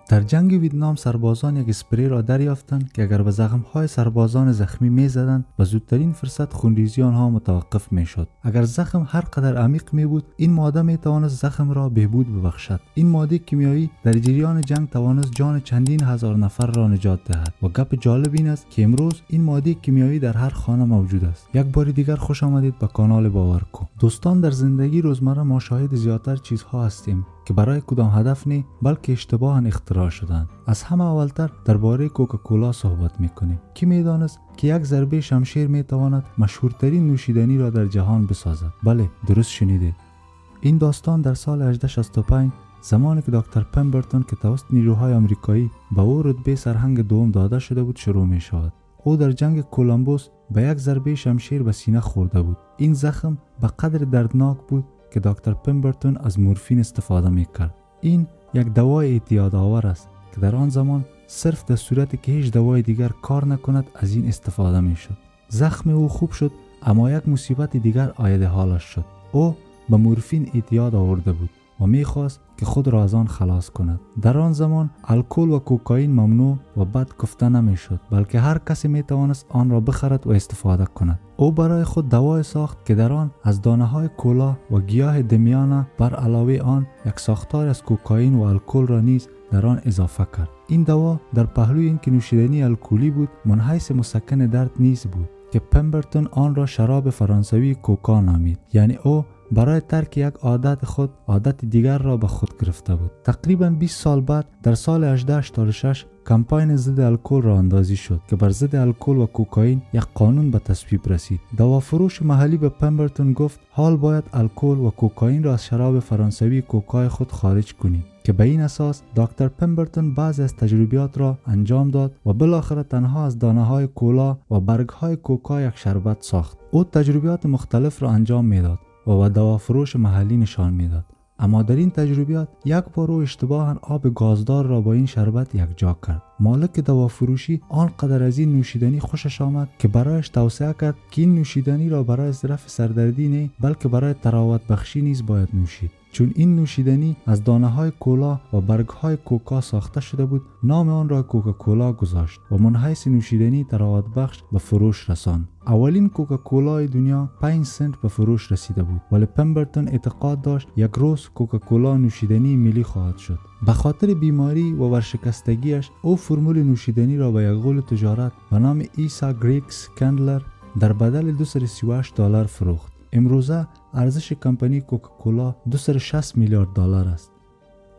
در جنگ ویتنام سربازان یک اسپری را دریافتند که اگر به زخم‌های سربازان زخمی می‌زدند و زودترین فرصت خونریزی آنها متوقف می‌شد. اگر زخم هر قدر عمیق می‌بود، این ماده می‌توانست زخم را بهبود ببخشد. این ماده کیمیایی در جریان جنگ توانست جان چندین هزار نفر را نجات دهد. و گپ جالب این است که امروز این ماده کیمیایی در هر خانه موجود است. یک بار دیگر خوش آمدید به کانال باورکو. دوستان، در زندگی روزمره ما شاهد زیادتر چیزها هستیم که برای کدام هدف نه بلکه اشتباها اختراع شدند. از همه اولتر درباره کوکاکولا صحبت میکنیم. کی میدانست که یک ضربه شمشیر میتواند مشهورترین نوشیدنی را در جهان بسازد؟ بله، درست شنیدید. این داستان در سال 1865 زمانی که دکتر پمبرتون که توسط نیروهای آمریکایی به او رتبه سرهنگ دوم داده شده بود شروع می شود. او در جنگ کولومبوس به یک ضربه شمشیر به سینه خورده بود. این زخم به قدر دردناک بود که دکتر پمبرتون از مورفین استفاده میکرد. این یک دوای اعتیادآور است که در آن زمان صرف در صورتی که هیچ دوای دیگر کار نکند از این استفاده میشد. زخم او خوب شد، اما یک مصیبت دیگر عاید حالش شد. او به مورفین اعتیاد آورده بود و میخواست که خود را از آن خلاص کند. در آن زمان الکل و کوکائین ممنوع و بد گفته نمیشد، بلکه هر کسی میتوانست آن را بخرد و استفاده کند. او برای خود دوای ساخت که در آن از دانه های کولا و گیاه دمیانه بر علاوه آن یک ساختار از کوکائین و الکل را نیز در آن اضافه کرد. این دوا در پهلوی این که نوشیدنی الکلی بود منحیث مسکن درد نیز بود که پمبرتون آن را شراب فرانسوی کوکا نامید. یعنی او برای ترک یک عادت خود عادت دیگر را به خود گرفته بود. تقریباً 20 سال بعد در سال 1886 کمپاین ضد الکل راه اندازی شد که بر ضد الکل و کوکائین یک قانون به تصویب رسید. دوافروش محلی به پمبرتون گفت حال باید الکل و کوکائین را از شراب فرانسوی کوکای خود خارج کنی، که به این اساس دکتر پمبرتون بعضی از تجربیات را انجام داد و بالاخره تنها از دانه های کولا و برگ های کوکا یک شربت ساخت. او تجربیات مختلف را انجام میداد و به دوافروش محلی نشان میداد. اما در این تجربیات یک بار او اشتباهاً آب گازدار را با این شربت یکجا کرد. مالک دوافروشی آنقدر از این نوشیدنی خوشش آمد که برایش توصیه کرد که این نوشیدنی را برای رفع سردردی نه بلکه برای تراوت بخشی نیز باید نوشید. چون این نوشیدنی از دانه های کولا و برگ های کوکا ساخته شده بود، نام آن را کوکاکولا گذاشت و منحیث نوشیدنی تراوت بخش به فروش رساند. اولین کوکاکولای دنیا 5 سنت به فروش رسیده بود، ولی پمبرتون اعتقاد داشت یک روز کوکاکولا نوشیدنی ملی خواهد شد. به خاطر بیماری و ورشکستگیش او فرمول نوشیدنی را به یک غول تجارت به نام ایسا گریکس کندلر در بدل $238 فروخت. امروزه ارزش کمپانی کوکاکولا $260 میلیارد است.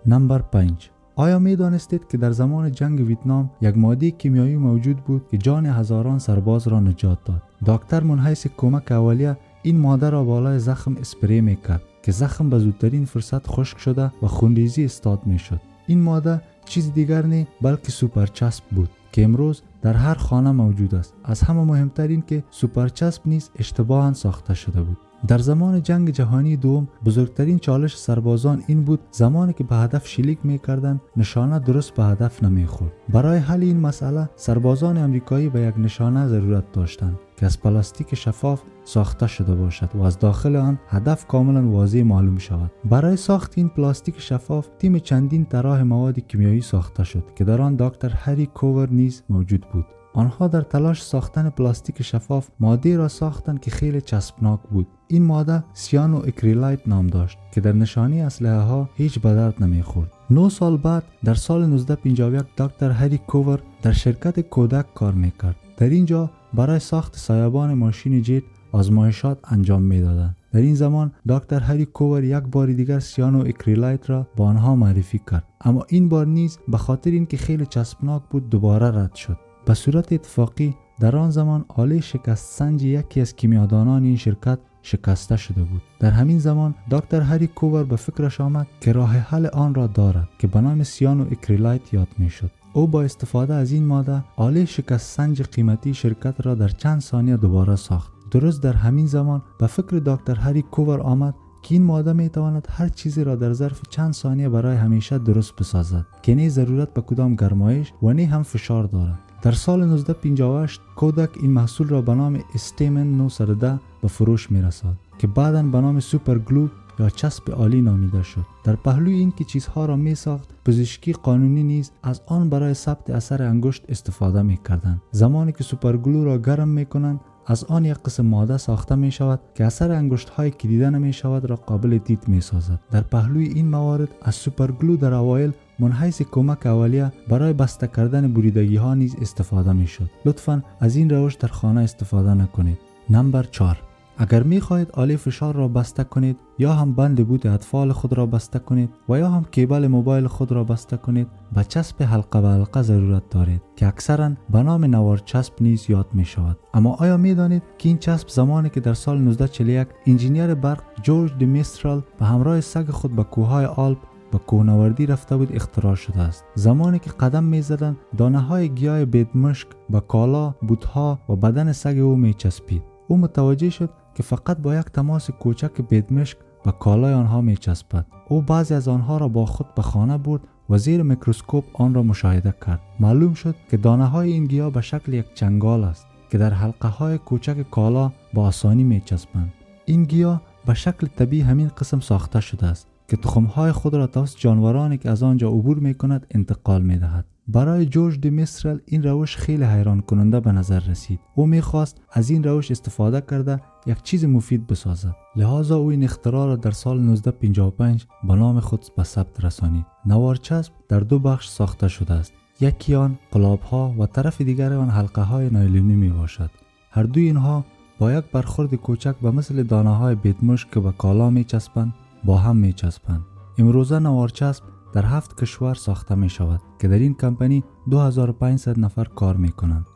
نمبر 5. آیا می دانستید که در زمان جنگ ویتنام یک ماده کیمیایی موجود بود که جان هزاران سرباز را نجات داد؟ دکتر منحیث کمک اولیه این ماده را بالای زخم اسپری می کرد که زخم به زودترین فرصت خشک شده و خونریزی استاد می شد. این ماده چیز دیگر نه بلکه سوپرچسب بود که امروز در هر خانه موجود است. از همه مهمتر این که سوپرچسب نیز اشتباهاً ساخته شده بود. در زمان جنگ جهانی دوم بزرگترین چالش سربازان این بود زمانی که به هدف شلیک می‌کردند نشانه درست به هدف نمی‌خورد. برای حل این مسئله سربازان آمریکایی به یک نشانه ضرورت داشتند که از پلاستیک شفاف ساخته شده باشد و از داخل آن هدف کاملا واضح معلوم شود. برای ساخت این پلاستیک شفاف تیم چندین طراح مواد کیمیایی ساخته شد که در آن دکتر هری کوور نیز موجود بود. آنها در تلاش ساختن پلاستیک شفاف ماده را ساختند که خیلی چسبناک بود. این ماده سیانو اکریلایت نام داشت که در نشانی اسلحه ها هیچ به درد نمیخورد. 9 سال بعد در سال 1951 دکتر هری کوور در شرکت کودک کار میکرد. در اینجا برای ساخت سایبان ماشین جت آزمایشات انجام میدادند. در این زمان دکتر هری کوور یک بار دیگر سیانو اکریلایت را با آنها معرفی کرد، اما این بار نیز به خاطر اینکه خیلی چسبناک بود دوباره رد شد. به صورت اتفاقی در آن زمان آله شکست سنج یکی از کیمیادانان این شرکت شکسته شده بود. در همین زمان دکتر هری کوور به فکرش آمد که راه حل آن را دارد که به نام سیانو اکریلایت یاد می شد. او با استفاده از این ماده آله شکست سنج قیمتی شرکت را در چند ثانیه دوباره ساخت. درست در همین زمان به فکر دکتر هری کوور آمد که این ماده می تواند هر چیزی را در ظرف چند ثانیه برای همیشه درست بسازد که نه ضرورت به کدام گرمایش و نه هم فشار دارد. در سال 1958 کودک این محصول را به نام استیمن 910 به فروش می رساد که بعداً به نام سوپر گلو یا چسب آلی نامیده شد. در پهلوی این که چیزها را می ساخت، پزشکی قانونی نیز از آن برای ثبت اثر انگشت استفاده می کردند. زمانی که سوپرگلو را گرم می کنند، از آن یک قسم ماده ساخته می شود که اثر انگشت هایی که دیده نمی شود را قابل دید می سازد. در پهلوی این موارد از سوپرگلو در اوایل من حیث کمک اولیه برای بسته کردن بریدگی ها نیز استفاده می شد. لطفاً از این روش در خانه استفاده نکنید. نمبر 4. اگر می خواهید آله فشار را بسته کنید یا هم بند بوت اطفال خود را بسته کنید و یا هم کیبل موبایل خود را بسته کنید، به چسب حلقه به حلقه ضرورت دارید که اکثرا به نام نوار چسب نیز یاد می شود. اما آیا می دانید که این چسب زمانی که در سال 1941 انجینیر برق جورج دی میسترال به همراه سگ خود به کوههای آلپ به کوهنوردی رفته بود اختراع شده است؟ زمانی که قدم می زدند، دانه های گیاه بیدمشک به کالا، بوتها و بدن سگ او می چسبید. او متوجه شد که فقط با یک تماس کوچک بیدمشک به کالای آنها می چسبد. او بعضی از آنها را با خود به خانه برد و زیر میکروسکوپ آن را مشاهده کرد. معلوم شد که دانه های این گیاه به شکل یک چنگال است که در حلقه های کوچک کالا با آسانی می چسبند. این گیاه به شکل طبیعی همین قسم ساخته شده است که تخم‌های خود را توسط جانورانی که از آنجا عبور می‌کند انتقال می‌دهد. برای جورج دی میسترال این روش خیلی حیران کننده به نظر رسید. او می‌خواست از این روش استفاده کرده یک چیز مفید بسازد. لذا او این اختراع را در سال 1955 به نام خود به ثبت رسانید. نوار چسب در دو بخش ساخته شده است. یکی آن قلاب‌ها و طرف دیگر آن حلقه‌های نایلونی میباشد. هر دوی اینها با یک برخورد کوچک به مثل دانه‌های بیدمشک که به کالا می‌چسبند با هم می چسبند. امروزه نوار چسب در 7 کشور ساخته می شود که در این کمپانی 2500 نفر کار می کنند.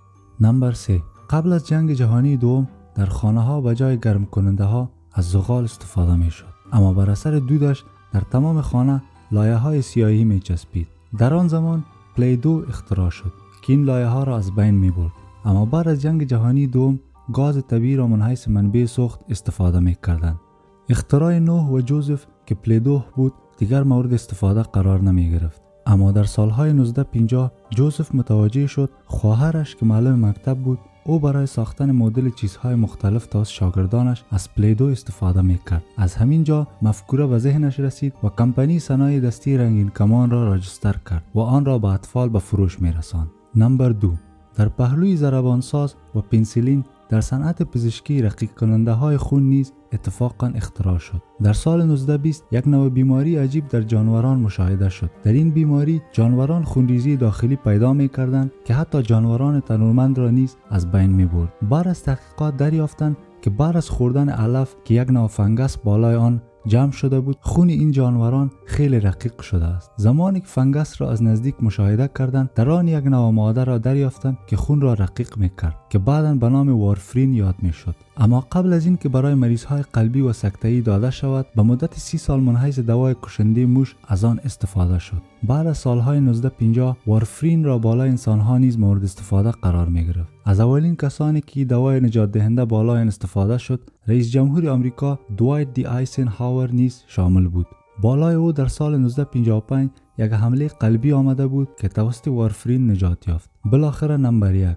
نمبر 3. قبل از جنگ جهانی دوم در خانه ها به جای گرم کننده ها از زغال استفاده می شد. اما بر اثر دودش در تمام خانه لایه های سیاهی می چسبید. در آن زمان پلیدو اختراع شد که این لایه ها را از بین می برد. اما بعد از جنگ جهانی دوم گاز طبیعی را من حیث منبع سوخت استفاده می کردند. اختراع نوح و جوزف که پلیدو بود دیگر مورد استفاده قرار نمی گرفت. اما در سالهای 1950 جوزف متوجه شد خواهرش که معلم مکتب بود، او برای ساختن مدل چیزهای مختلف توسط شاگردانش از پلیدو استفاده می کرد. از همین جا مفکوره به ذهنش رسید و کمپانی صنایع دستی رنگین کمان را راجستر کرد و آن را به اطفال به فروش می رساند. نمبر 2. در پهلوی ضربانساز و پنسیلین در صنعت پزشکی رقیق کننده های خون نیز اتفاقا اختراع شد. در سال 1920 یک نوع بیماری عجیب در جانوران مشاهده شد. در این بیماری جانوران خونریزی داخلی پیدا می کردند که حتی جانوران تنومند را نیز از بین می برد. بعد از تحقیقات دریافتند که بعد از خوردن علف که یک نوع فنگس بالای آن جمع شده بود، خون این جانوران خیلی رقیق شده است. زمانی که فنگس را از نزدیک مشاهده کردند، در آن یک نوع ماده را دریافتند که خون را رقیق می‌کرد که بعداً به نام وارفرین یاد می‌شد. اما قبل از این که برای مریض‌های قلبی و سکته‌ای داده شود، به مدت 30 سال من حیث دوای کشنده موش از آن استفاده شد. بعد از سالهای 1950 وارفرین را بالای انسان‌ها نیز مورد استفاده قرار می‌گرفت. از اولین کسانی که دوای نجات دهنده بالای آن استفاده شد، رئیس جمهور آمریکا دوایت دی آیسنهاور نیز شامل بود. بالای او در سال 1955 یک حمله قلبی آمده بود که توسط وارفرین نجات یافت. بالاخره نمبر 1.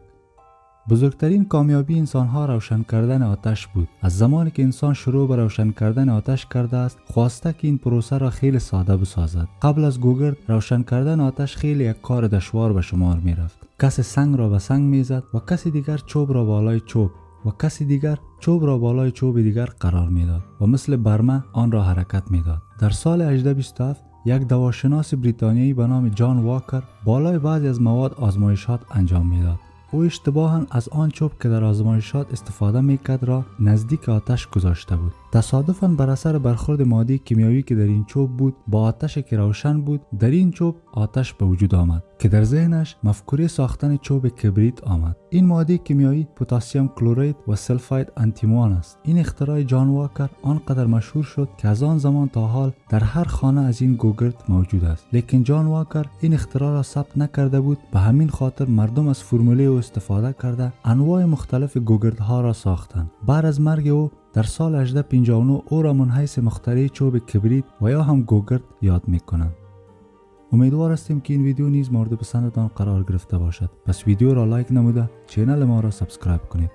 بزرگترین کامیابی انسان‌ها روشن کردن آتش بود. از زمانی که انسان شروع به روشن کردن آتش کرده است، خواسته که این پروسه را خیلی ساده بسازد. قبل از گوگرد روشن کردن آتش خیلی یک کار دشوار به شمار می رفت. کسی سنگ را به سنگ می زد و کسی دیگر چوب را بالای چوب و کسی دیگر چوب را بالای چوب دیگر قرار می داد و مثل برمه آن را حرکت می داد. در سال 1827 یک دواشناس بریتانیایی به نام جان واکر بالای بعضی از مواد آزمایشات انجام می داد. او اشتباهاً از آن چوب که در آزمایشات استفاده میکرد را نزدیک آتش گذاشته بود. تصادفاً بر اثر برخورد ماده کیمیایی که در این چوب بود با آتش که روشن بود، در این چوب آتش به وجود آمد که در ذهنش مفکوره ساختن چوب کبریت آمد. این ماده کیمیایی پتاسیم کلورید و سلفاید آنتیمون است. این اختراع جان واکر آنقدر مشهور شد که از آن زمان تا حال در هر خانه از این گوگرد موجود است. لیکن جان واکر این اختراع را ثبت نکرده بود، به همین خاطر مردم از فرموله او استفاده کرده انواع مختلف گوگردها را ساختند. بعد از مرگ او در سال 1859 او را من حیث مخترع چوب کبریت و یا هم گوگرد یاد میکنند. امیدوار هستیم که این ویدیو نیز مورد پسندتان قرار گرفته باشد. پس ویدیو را لایک نموده چینل ما را سابسکرایب کنید.